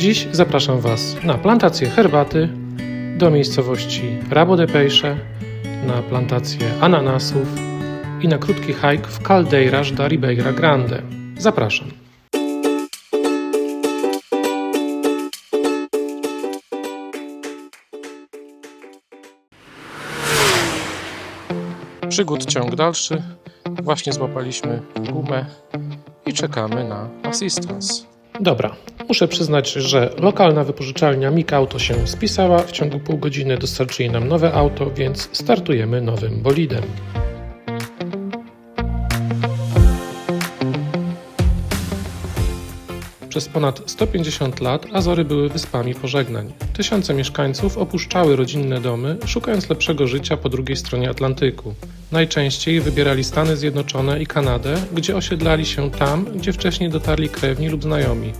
Dziś zapraszam Was na plantację herbaty do miejscowości Rabo de Peixe, na plantację ananasów i na krótki hike w Caldeiras da Ribeira Grande. Zapraszam. Przygód ciąg dalszy. Właśnie złapaliśmy gumę i czekamy na assistance. Dobra, muszę przyznać, że lokalna wypożyczalnia MIG Auto się spisała. W ciągu pół godziny dostarczyli nam nowe auto, więc startujemy nowym bolidem. Przez ponad 150 lat Azory były wyspami pożegnań. Tysiące mieszkańców opuszczały rodzinne domy, szukając lepszego życia po drugiej stronie Atlantyku. Najczęściej wybierali Stany Zjednoczone i Kanadę, gdzie osiedlali się tam, gdzie wcześniej dotarli krewni lub znajomi.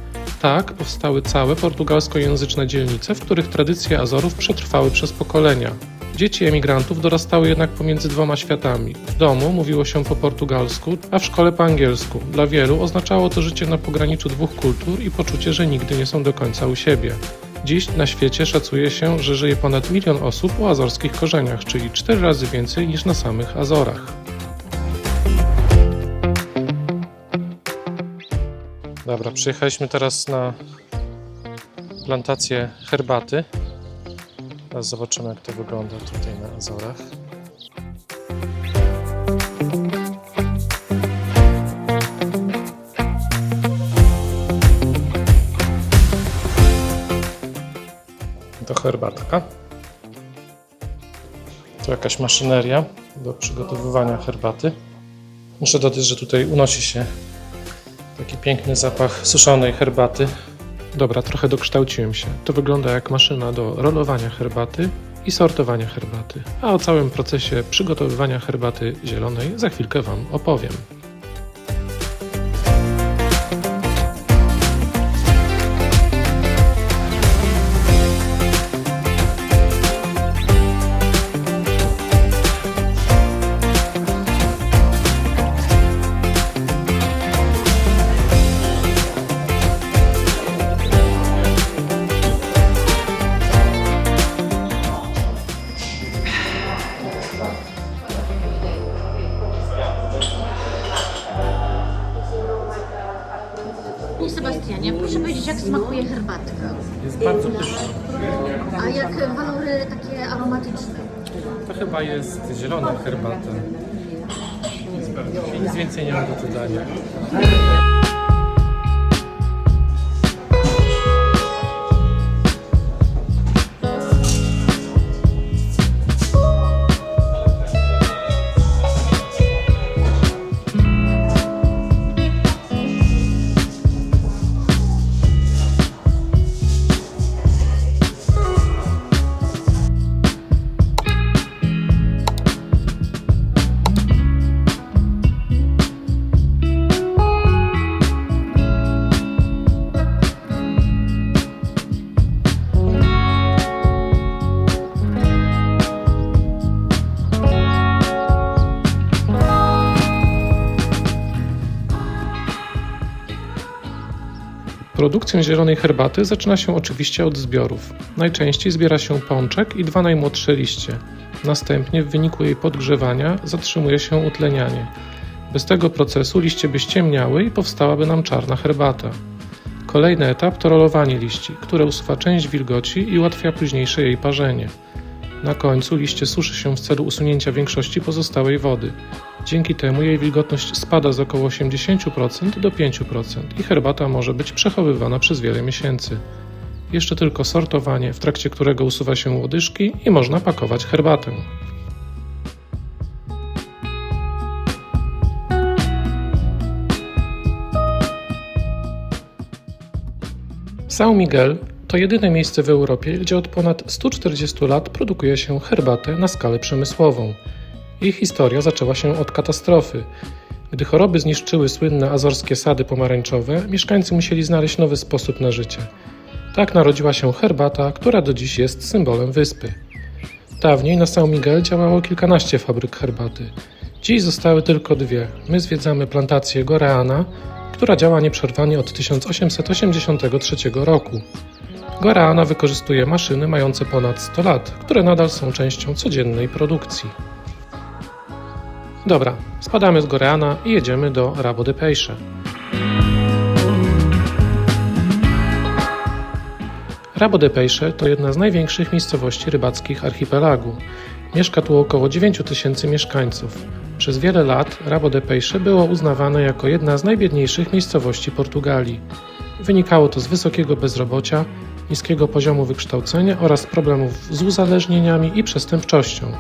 Tak powstały całe portugalskojęzyczne dzielnice, w których tradycje Azorów przetrwały przez pokolenia. Dzieci emigrantów dorastały jednak pomiędzy dwoma światami. W domu mówiło się po portugalsku, a w szkole po angielsku. Dla wielu oznaczało to życie na pograniczu dwóch kultur i poczucie, że nigdy nie są do końca u siebie. Dziś na świecie szacuje się, że żyje ponad 1 milion osób o azorskich korzeniach, czyli 4 razy więcej niż na samych Azorach. Dobra, przyjechaliśmy teraz na plantację herbaty. Teraz zobaczymy, jak to wygląda tutaj na Azorach. To herbatka. To jakaś maszyneria do przygotowywania herbaty. Muszę dodać, że tutaj unosi się taki piękny zapach suszonej herbaty. Dobra, trochę dokształciłem się. To wygląda jak maszyna do rolowania herbaty i sortowania herbaty. A o całym procesie przygotowywania herbaty zielonej za chwilkę Wam opowiem. Panie Sebastianie, proszę powiedzieć, jak smakuje herbatka? Jest bardzo pyszna. A jak walory takie aromatyczne? To chyba jest zielona herbata. Nic więcej nie mam do dodania. Produkcję zielonej herbaty zaczyna się oczywiście od zbiorów. Najczęściej zbiera się pączek i 2 najmłodsze liście. Następnie w wyniku jej podgrzewania zatrzymuje się utlenianie. Bez tego procesu liście by ściemniały i powstałaby nam czarna herbata. Kolejny etap to rolowanie liści, które usuwa część wilgoci i ułatwia późniejsze jej parzenie. Na końcu liście suszy się w celu usunięcia większości pozostałej wody. Dzięki temu jej wilgotność spada z około 80% do 5% i herbata może być przechowywana przez wiele miesięcy. Jeszcze tylko sortowanie, w trakcie którego usuwa się łodyżki i można pakować herbatę. São Miguel to jedyne miejsce w Europie, gdzie od ponad 140 lat produkuje się herbatę na skalę przemysłową. Jej historia zaczęła się od katastrofy. Gdy choroby zniszczyły słynne azorskie sady pomarańczowe, mieszkańcy musieli znaleźć nowy sposób na życie. Tak narodziła się herbata, która do dziś jest symbolem wyspy. Dawniej na São Miguel działało kilkanaście fabryk herbaty. Dziś zostały tylko 2. My zwiedzamy plantację Goreana, która działa nieprzerwanie od 1883 roku. Guareana wykorzystuje maszyny mające ponad 100 lat, które nadal są częścią codziennej produkcji. Dobra, spadamy z Guareana i jedziemy do Rabo de Peixe. Rabo de Peixe to jedna z największych miejscowości rybackich archipelagu. Mieszka tu około 9000 mieszkańców. Przez wiele lat Rabo de Peixe było uznawane jako jedna z najbiedniejszych miejscowości Portugalii. Wynikało to z wysokiego bezrobocia, niskiego poziomu wykształcenia oraz problemów z uzależnieniami i przestępczością.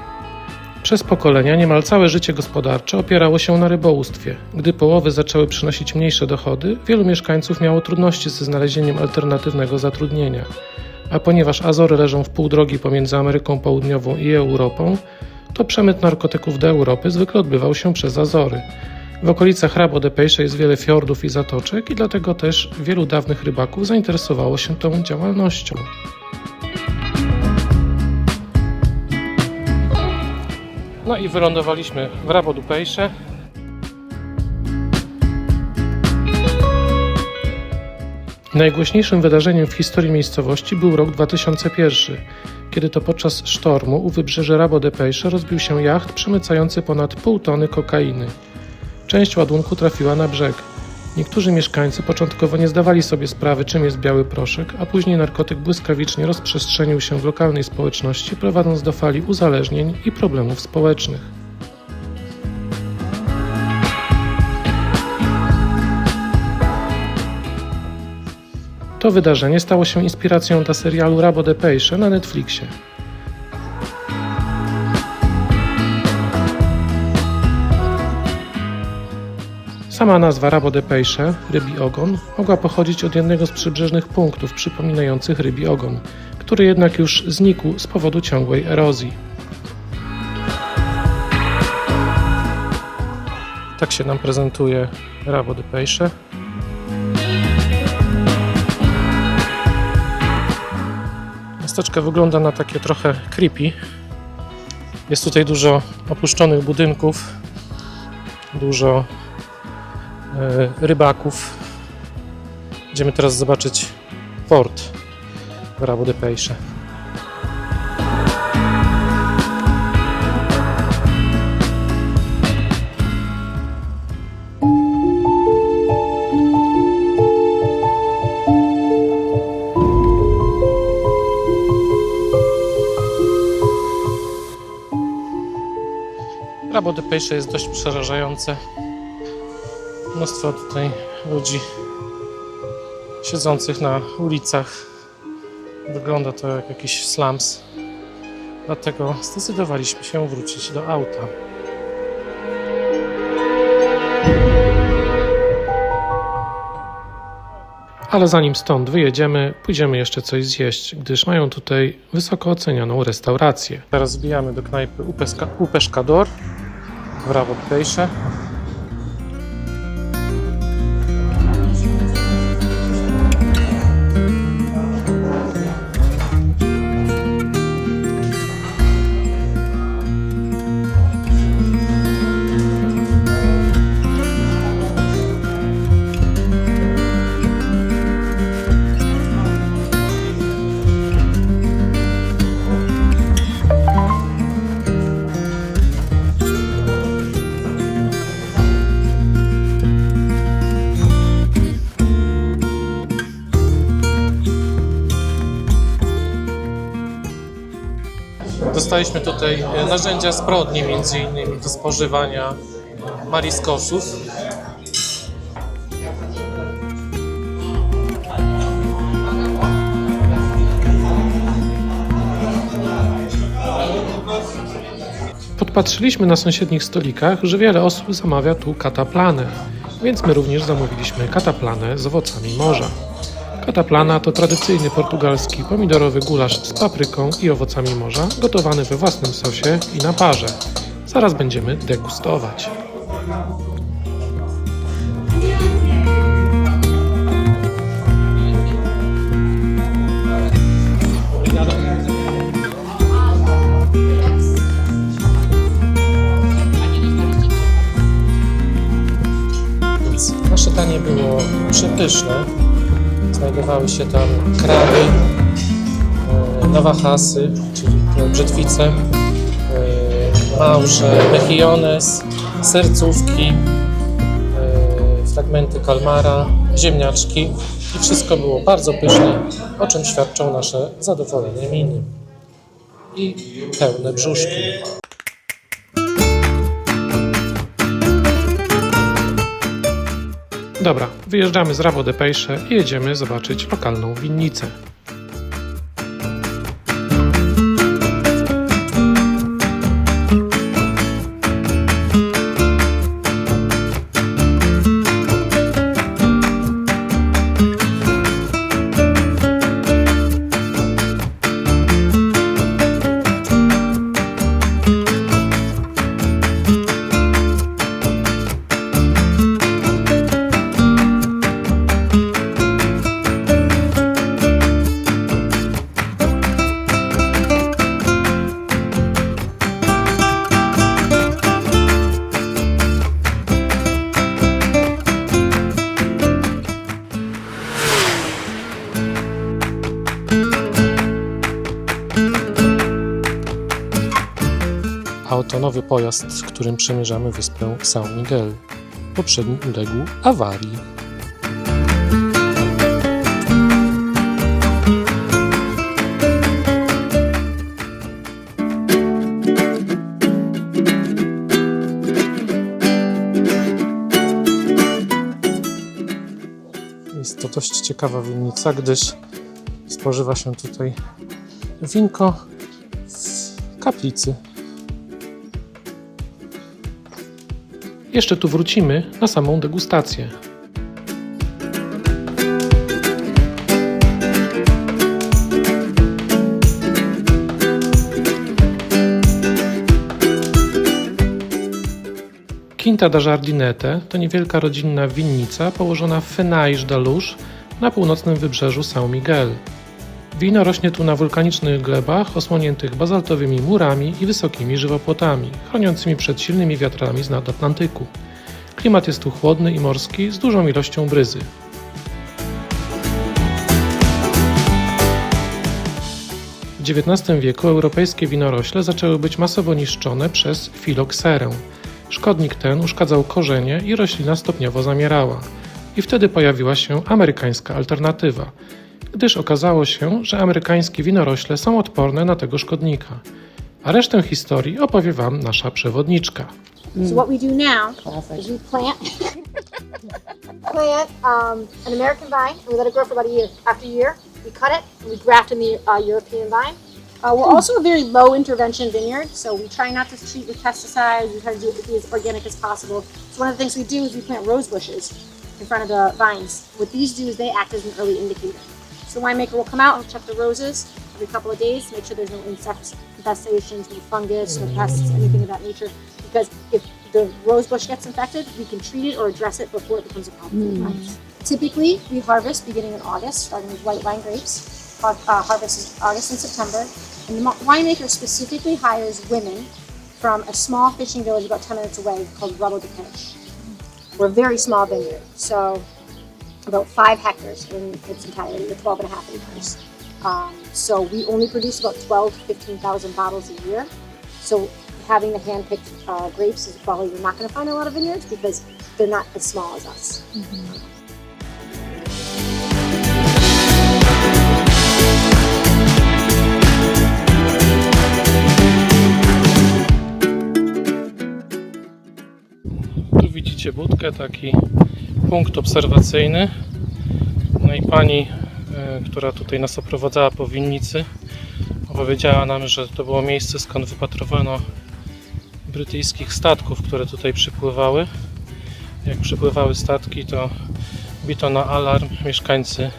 Przez pokolenia niemal całe życie gospodarcze opierało się na rybołówstwie. Gdy połowy zaczęły przynosić mniejsze dochody, wielu mieszkańców miało trudności ze znalezieniem alternatywnego zatrudnienia. A ponieważ Azory leżą w pół drogi pomiędzy Ameryką Południową i Europą, to przemyt narkotyków do Europy zwykle odbywał się przez Azory. W okolicach Rabo de Peixe jest wiele fiordów i zatoczek i dlatego też wielu dawnych rybaków zainteresowało się tą działalnością. No i wylądowaliśmy w Rabo de Peixe. Najgłośniejszym wydarzeniem w historii miejscowości był rok 2001, kiedy to podczas sztormu u wybrzeży Rabo de Peixe rozbił się jacht przemycający ponad pół tony kokainy. Część ładunku trafiła na brzeg. Niektórzy mieszkańcy początkowo nie zdawali sobie sprawy, czym jest biały proszek, a później narkotyk błyskawicznie rozprzestrzenił się w lokalnej społeczności, prowadząc do fali uzależnień i problemów społecznych. To wydarzenie stało się inspiracją dla serialu Rabo de Peixe na Netflixie. Sama nazwa Rabo de Peixe, rybi ogon, mogła pochodzić od jednego z przybrzeżnych punktów przypominających rybi ogon, który jednak już znikł z powodu ciągłej erozji. Tak się nam prezentuje Rabo de Peixe. Miasteczko wygląda na takie trochę creepy. Jest tutaj dużo opuszczonych budynków, dużo rybaków. Idziemy teraz zobaczyć port w Rabo de Peixe. Rabo de Peixe jest dość przerażające. Mnóstwo tutaj ludzi siedzących na ulicach. Wygląda to jak jakiś slums. Dlatego zdecydowaliśmy się wrócić do auta. Ale zanim stąd wyjedziemy, pójdziemy jeszcze coś zjeść, gdyż mają tutaj wysoko ocenioną restaurację. Teraz wbijamy do knajpy U Pescador w Rabo de Peixe. Dostaliśmy tutaj narzędzia zbrodni, m.in. do spożywania mariscosów. Podpatrzyliśmy na sąsiednich stolikach, że wiele osób zamawia tu cataplanę, więc my również zamówiliśmy cataplanę z owocami morza. Cataplana to tradycyjny portugalski pomidorowy gulasz z papryką i owocami morza, gotowany we własnym sosie i na parze. Zaraz będziemy degustować. Więc nasze danie było pyszne. Znajdowały się tam kraby, nawahasy, czyli te brzytwice, małże, mejillones, sercówki, fragmenty kalmara, ziemniaczki i wszystko było bardzo pyszne, o czym świadczą nasze zadowolone miny i pełne brzuszki. Dobra, wyjeżdżamy z Rabo de Peixe i jedziemy zobaczyć lokalną winnicę. A oto nowy pojazd, którym przemierzamy wyspę São Miguel. Poprzedni uległ awarii. Jest to dość ciekawa winnica, gdyż spożywa się tutaj winko z kaplicy. Jeszcze tu wrócimy na samą degustację. Quinta da Jardinete to niewielka rodzinna winnica położona w Fenais da Luz na północnym wybrzeżu São Miguel. Wino rośnie tu na wulkanicznych glebach osłoniętych bazaltowymi murami i wysokimi żywopłotami, chroniącymi przed silnymi wiatrami z Atlantyku. Klimat jest tu chłodny i morski z dużą ilością bryzy. W XIX wieku europejskie winorośle zaczęły być masowo niszczone przez filokserę. Szkodnik ten uszkadzał korzenie i roślina stopniowo zamierała. I wtedy pojawiła się amerykańska alternatywa, gdyż okazało się, że amerykańskie winorośle są odporne na tego szkodnika. A resztę historii opowie Wam nasza przewodniczka. So what we do now is we plant an American vine and we let it grow for about a year. After a year, we cut it and we graft in the European vine. We're also a very low intervention vineyard, so we try not to treat with pesticides. We try to do it as organic as possible. So one of the things we do is we plant rose bushes in front of the vines. What these do is they act as an early indicator. So the winemaker will come out and check the roses every couple of days to make sure there's no insect infestations, no fungus, no pests, anything of that nature. Because if the rose bush gets infected, we can treat it or address it before it becomes a problem for the vines. Typically, we harvest beginning in August, starting with white wine grapes. Harvest is August and September. And the winemaker specifically hires women from a small fishing village about 10 minutes away called Rabo de Peixe. We're a very small vineyard, so about 5 hectares in its entirety, with 12.5 acres. So we only produce about 12 to 15,000 bottles a year. So having the hand-picked grapes is probably you're not going to find a lot of vineyards because they're not as small as us. Tu widzicie budkę, taki punkt obserwacyjny. No i pani, która tutaj nas oprowadzała po winnicy, opowiedziała nam, że to było miejsce, skąd wypatrowano brytyjskich statków, które tutaj przypływały. Jak przypływały statki, to bito na alarm, mieszkańcy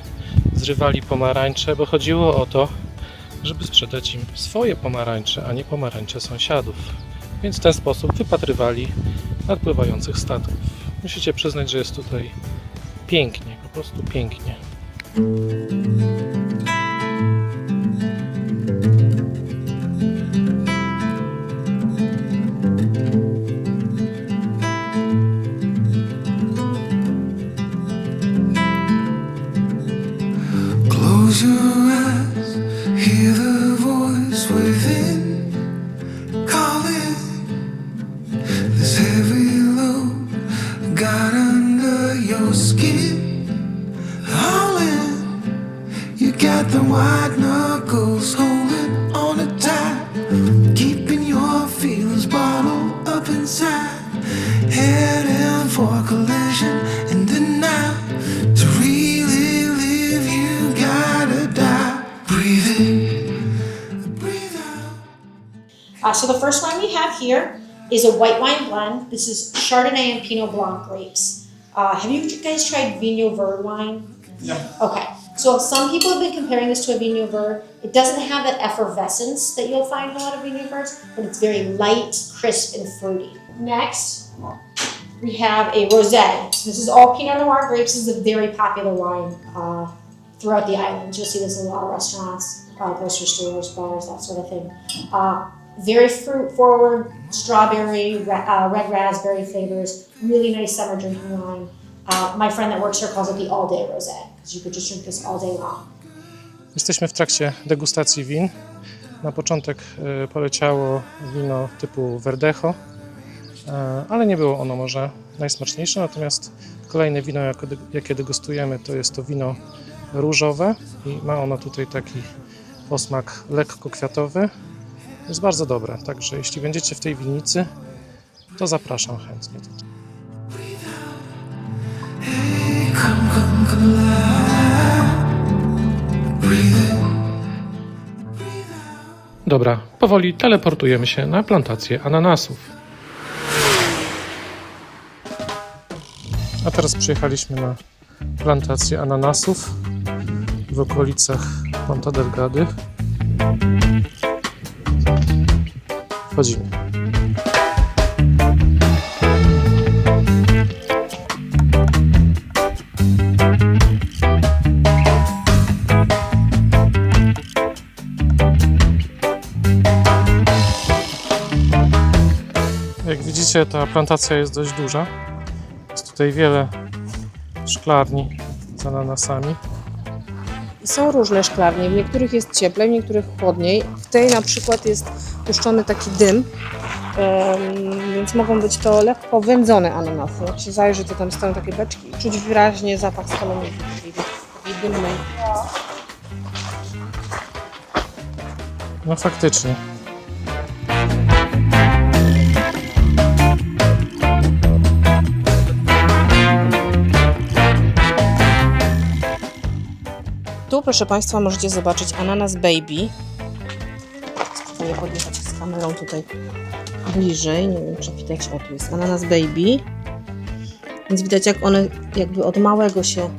zrywali pomarańcze, bo chodziło o to, żeby sprzedać im swoje pomarańcze, a nie pomarańcze sąsiadów. Więc w ten sposób wypatrywali nadpływających statków. Musicie przyznać, że jest tutaj pięknie, po prostu pięknie. Close your eyes, hear the voice within calling. This heavy load got under your skin. All in, you got the white knuckles holding on it tight, keeping your feelings bottled up inside. Heading for collision in the night. To really live, you gotta die. Breathe in, breathe out. So the first wine we have here is a white wine blend. This is Chardonnay and Pinot Blanc grapes. Have you guys tried Vigno Verde wine? Yeah. Okay. So some people have been comparing this to a Vigno Verde. It doesn't have that effervescence that you'll find in a lot of Vigno Verdes, but it's very light, crisp, and fruity. Next, we have a rosé. This is all Pinot Noir grapes. This is a very popular wine throughout the islands. You'll see this in a lot of restaurants, grocery stores, bars, that sort of thing. Very fruit-forward, strawberry, red raspberry flavors. Really nice summer drinking wine. My friend that works here calls it the all-day rosé, because you could just drink this all day long. Jesteśmy w trakcie degustacji win. Na początek poleciało wino typu Verdejo, ale nie było ono może najsmaczniejsze, natomiast kolejne wino, jakie degustujemy, to jest to wino różowe i ma ono tutaj taki posmak lekko kwiatowy. Jest bardzo dobre, także jeśli będziecie w tej winnicy, to zapraszam chętnie tutaj. Hey, come alive. Breathe in. Dobra, powoli teleportujemy się na plantację ananasów. A teraz przyjechaliśmy na plantację ananasów w okolicach Ponta Delgady. Wchodzimy. Jak widzicie, ta plantacja jest dość duża. Jest tutaj wiele szklarni z ananasami. Są różne szklarnie, w niektórych jest cieplej, w niektórych chłodniej. W tej na przykład jest puszczony taki dym, więc mogą być to lekko wędzone ananasy. Jak się zajrzy, to tam stoją takie beczki i czuć wyraźnie zapach skaloniki, takiej dymnej. No faktycznie. Tu, proszę Państwa, możecie zobaczyć ananas baby. Spróbuję podjechać z kamerą tutaj bliżej. Nie wiem, czy widać. O, tu jest ananas baby. Więc widać, jak one jakby od małego się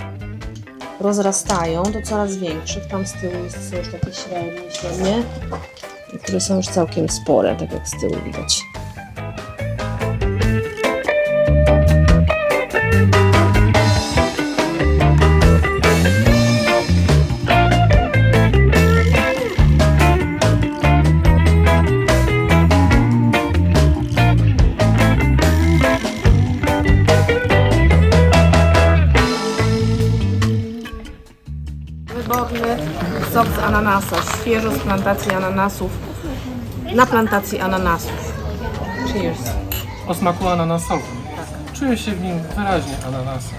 rozrastają do coraz większych. Tam z tyłu są już takie średnie, które są już całkiem spore, tak jak z tyłu widać. Wyborny sok z ananasa, świeżo z plantacji ananasów, na plantacji ananasów. Cheers. O smaku ananasowym. Czuję się w nim wyraźnie ananasa.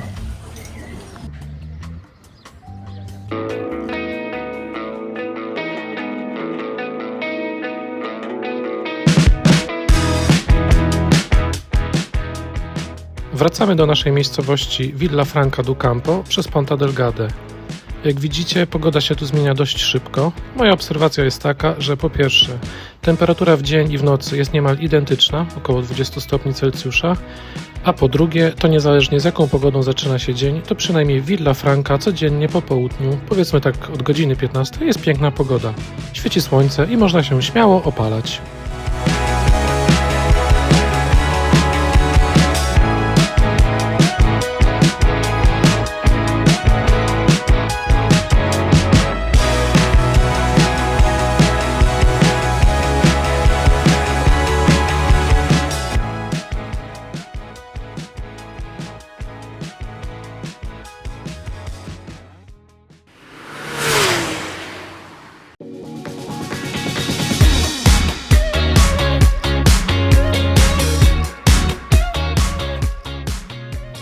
Wracamy do naszej miejscowości Villa Franca do Campo przez Ponta Delgada. Jak widzicie, pogoda się tu zmienia dość szybko. Moja obserwacja jest taka, że po pierwsze, temperatura w dzień i w nocy jest niemal identyczna, około 20 stopni Celsjusza, a po drugie, to niezależnie z jaką pogodą zaczyna się dzień, to przynajmniej w Villa Franca codziennie po południu, powiedzmy tak od godziny 15, jest piękna pogoda. Świeci słońce i można się śmiało opalać.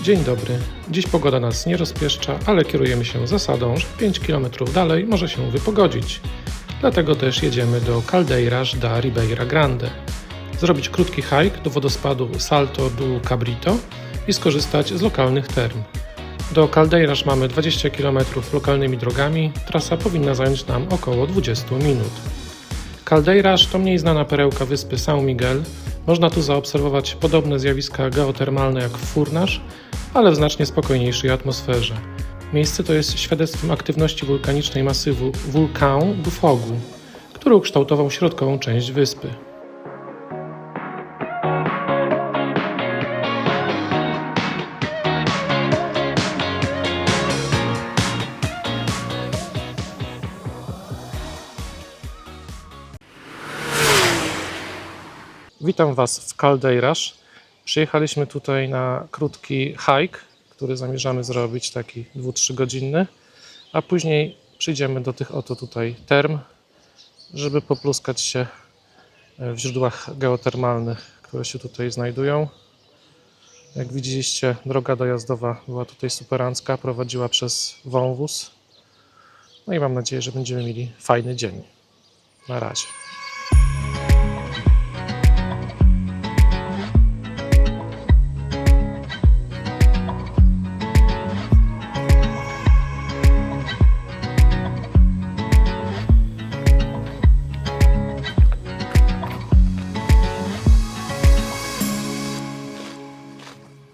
Dzień dobry. Dziś pogoda nas nie rozpieszcza, ale kierujemy się zasadą, że 5 km dalej może się wypogodzić. Dlatego też jedziemy do Caldeiras da Ribeira Grande. Zrobić krótki hike do wodospadu Salto do Cabrito i skorzystać z lokalnych term. Do Caldeiras mamy 20 km lokalnymi drogami, trasa powinna zająć nam około 20 minut. Caldeiras to mniej znana perełka wyspy São Miguel. Można tu zaobserwować podobne zjawiska geotermalne jak w Furnas, ale w znacznie spokojniejszej atmosferze. Miejsce to jest świadectwem aktywności wulkanicznej masywu Vulcão do Fogo, który ukształtował środkową część wyspy. Witam Was w Caldeiras. Przyjechaliśmy tutaj na krótki hike, który zamierzamy zrobić, taki 2-3 godzinny, a później przyjdziemy do tych oto tutaj term, żeby popluskać się w źródłach geotermalnych, które się tutaj znajdują. Jak widzieliście, droga dojazdowa była tutaj superancka, prowadziła przez wąwóz. No i mam nadzieję, że będziemy mieli fajny dzień. Na razie.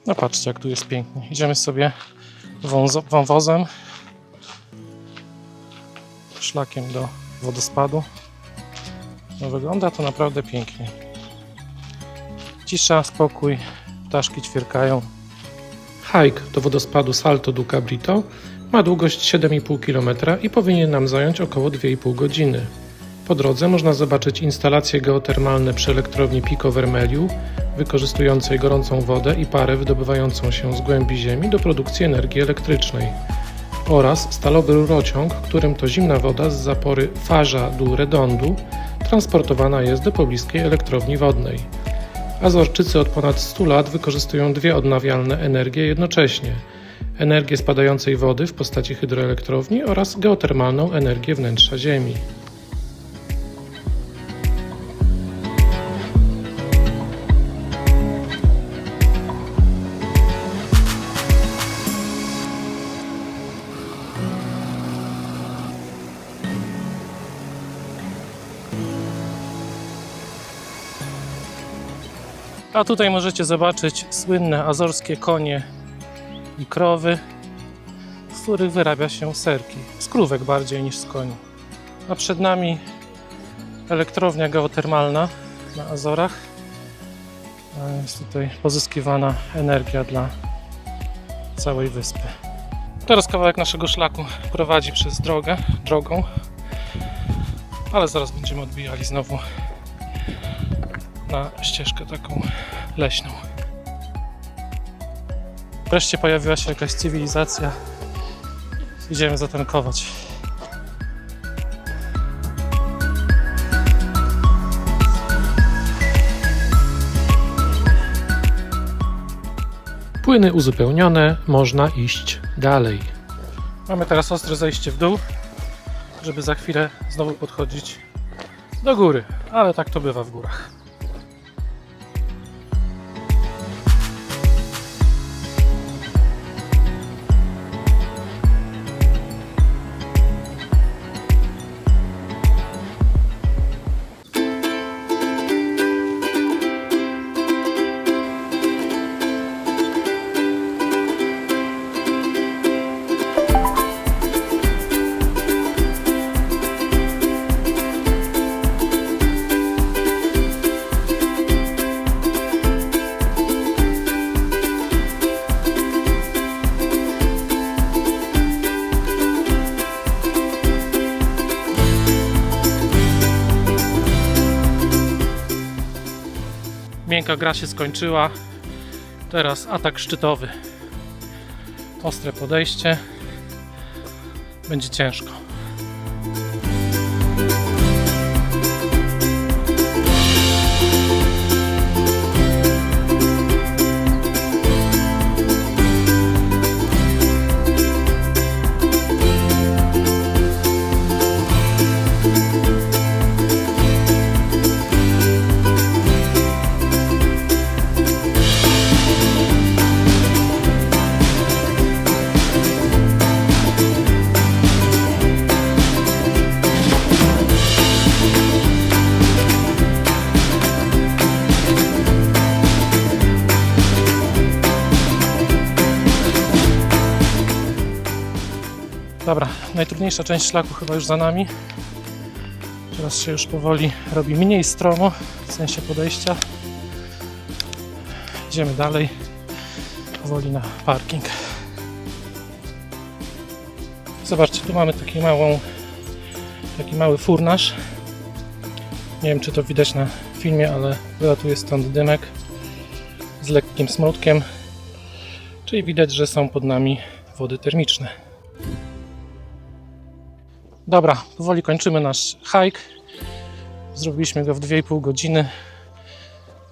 No patrzcie, jak tu jest pięknie. Idziemy sobie wąwozem, szlakiem do wodospadu. No, wygląda to naprawdę pięknie. Cisza, spokój, ptaszki ćwierkają. Hike do wodospadu Salto do Cabrito ma długość 7,5 km i powinien nam zająć około 2,5 godziny. Po drodze można zobaczyć instalacje geotermalne przy elektrowni Pico Vermelho, wykorzystującej gorącą wodę i parę wydobywającą się z głębi ziemi do produkcji energii elektrycznej, oraz stalowy rurociąg, którym to zimna woda z zapory Farza do Redondo transportowana jest do pobliskiej elektrowni wodnej. Azorczycy od ponad 100 lat wykorzystują dwie odnawialne energie jednocześnie: energię spadającej wody w postaci hydroelektrowni oraz geotermalną energię wnętrza ziemi. A tutaj możecie zobaczyć słynne azorskie konie i krowy, z których wyrabia się serki, z krówek bardziej niż z koni. A przed nami elektrownia geotermalna na Azorach. Jest tutaj pozyskiwana energia dla całej wyspy. Teraz kawałek naszego szlaku prowadzi przez drogą, ale zaraz będziemy odbijali znowu na ścieżkę taką leśną. Wreszcie pojawiła się jakaś cywilizacja. Idziemy zatankować. Płyny uzupełnione, można iść dalej. Mamy teraz ostre zejście w dół, żeby za chwilę znowu podchodzić do góry, ale tak to bywa w górach. Miękka gra się skończyła. Teraz atak szczytowy. Ostre podejście. Będzie ciężko. Najtrudniejsza część szlaku chyba już za nami. Teraz się już powoli robi mniej stromo, w sensie podejścia. Idziemy dalej, powoli na parking. Zobaczcie, tu mamy taki mały furnaż. Nie wiem, czy to widać na filmie, ale wylatuje stąd dymek z lekkim smrodkiem, czyli widać, że są pod nami wody termiczne. Dobra, powoli kończymy nasz hike. Zrobiliśmy go w 2,5 godziny.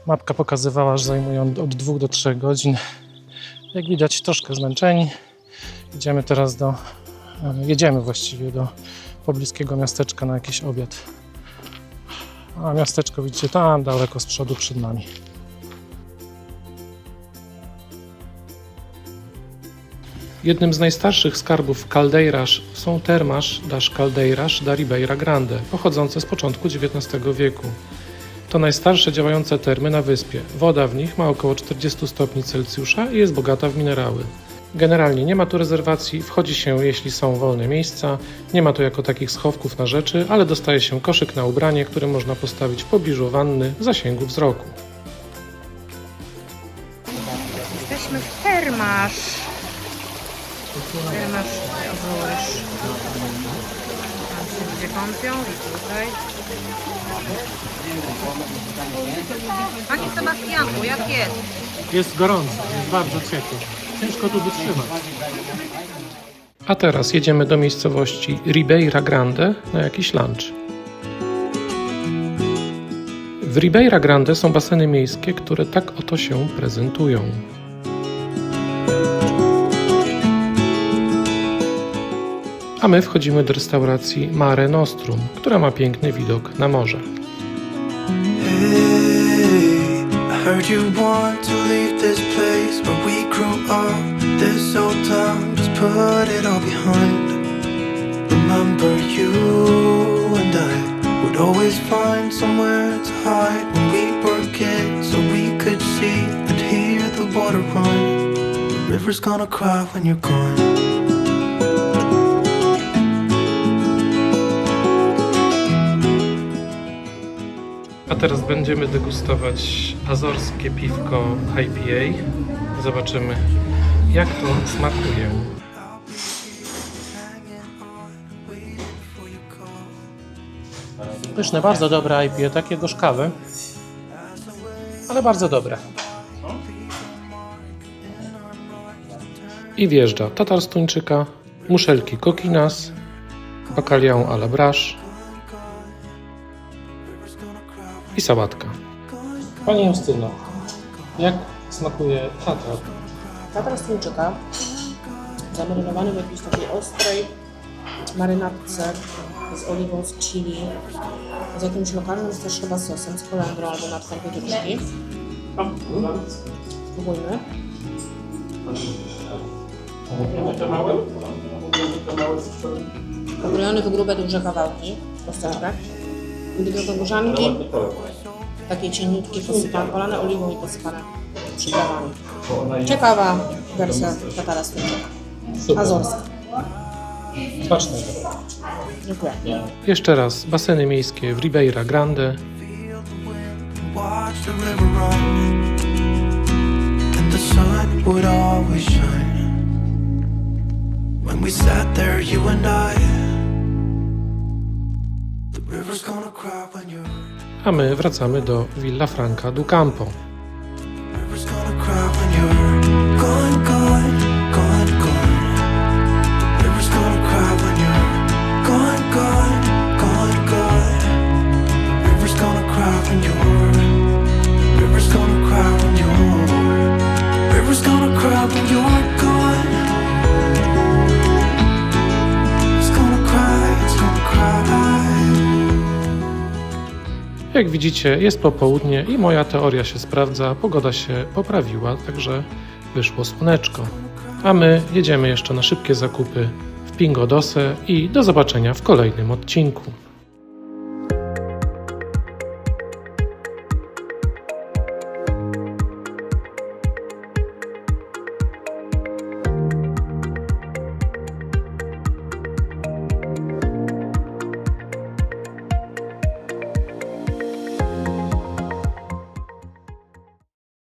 Mapka pokazywała, że zajmuje on od 2 do 3 godzin. Jak widać, troszkę zmęczeni. Jedziemy właściwie do pobliskiego miasteczka na jakiś obiad. A miasteczko widzicie tam daleko z przodu przed nami. Jednym z najstarszych skarbów Caldeiras są Termas das Caldeiras da Ribeira Grande, pochodzące z początku XIX wieku. To najstarsze działające termy na wyspie. Woda w nich ma około 40 stopni Celsjusza i jest bogata w minerały. Generalnie nie ma tu rezerwacji, wchodzi się jeśli są wolne miejsca, nie ma tu jako takich schowków na rzeczy, ale dostaje się koszyk na ubranie, który można postawić w pobliżu wanny w zasięgu wzroku. Jesteśmy w Termas. Termas Azores. Tam się ludzie kąpią i tutaj. Panie Sebastianku, jak jest? Jest gorąco, jest bardzo ciepło. Ciężko tu wytrzymać. A teraz jedziemy do miejscowości Ribeira Grande na jakiś lunch. W Ribeira Grande są baseny miejskie, które tak oto się prezentują. A my wchodzimy do restauracji Mare Nostrum, która ma piękny widok na morze. Hey, I heard you want to leave this place where we grew up. This old town, just put it all behind. Remember you and I would always find somewhere to hide when we were kids, so we could see and hear the water run. The river's gonna cry when you're gone. A teraz będziemy degustować azorskie piwko IPA. Zobaczymy, jak to smakuje. Pyszne, bardzo dobre IPA, takie gorzkawe, ale bardzo dobre. I wjeżdża tatar z tuńczyka, muszelki kokinas, bacalhau à la brache i sałatka. Pani Justyno, jak smakuje tatar? Tatar z tuńczyka, zamarynowany w jakiejś takiej ostrej marynatce z oliwą, z chili, z jakimś lokalnym też chyba sosem, z kolendrą albo natką pietruszki. Spróbujmy. Pokrojony w grube, duże kawałki, kosteczek. I do tego górzanki, takie cieniutkie, posypane, polane oliwą i posypane przyprawami. Ciekawa wersja tatara z tuńczyka. Azorska. Smacznego. Dziękuję. Jeszcze raz, baseny miejskie w Ribeira Grande. Watch the river run, and the sun would always shine. When we sat there, you and I, the river's gonna cry when you're, A my wracamy do Villa Franca do Campo. the river's gonna cry when you're gone, gone, gone, gone. The river's gonna cry when you're gone, gone, gone, gone. The river's gonna cry when you're, the river's gonna cry when you're, the river's gonna cry when you're gone. It's gonna cry, Jak widzicie, jest popołudnie i moja teoria się sprawdza, pogoda się poprawiła, także wyszło słoneczko. A my jedziemy jeszcze na szybkie zakupy w Pingo Doce i do zobaczenia w kolejnym odcinku.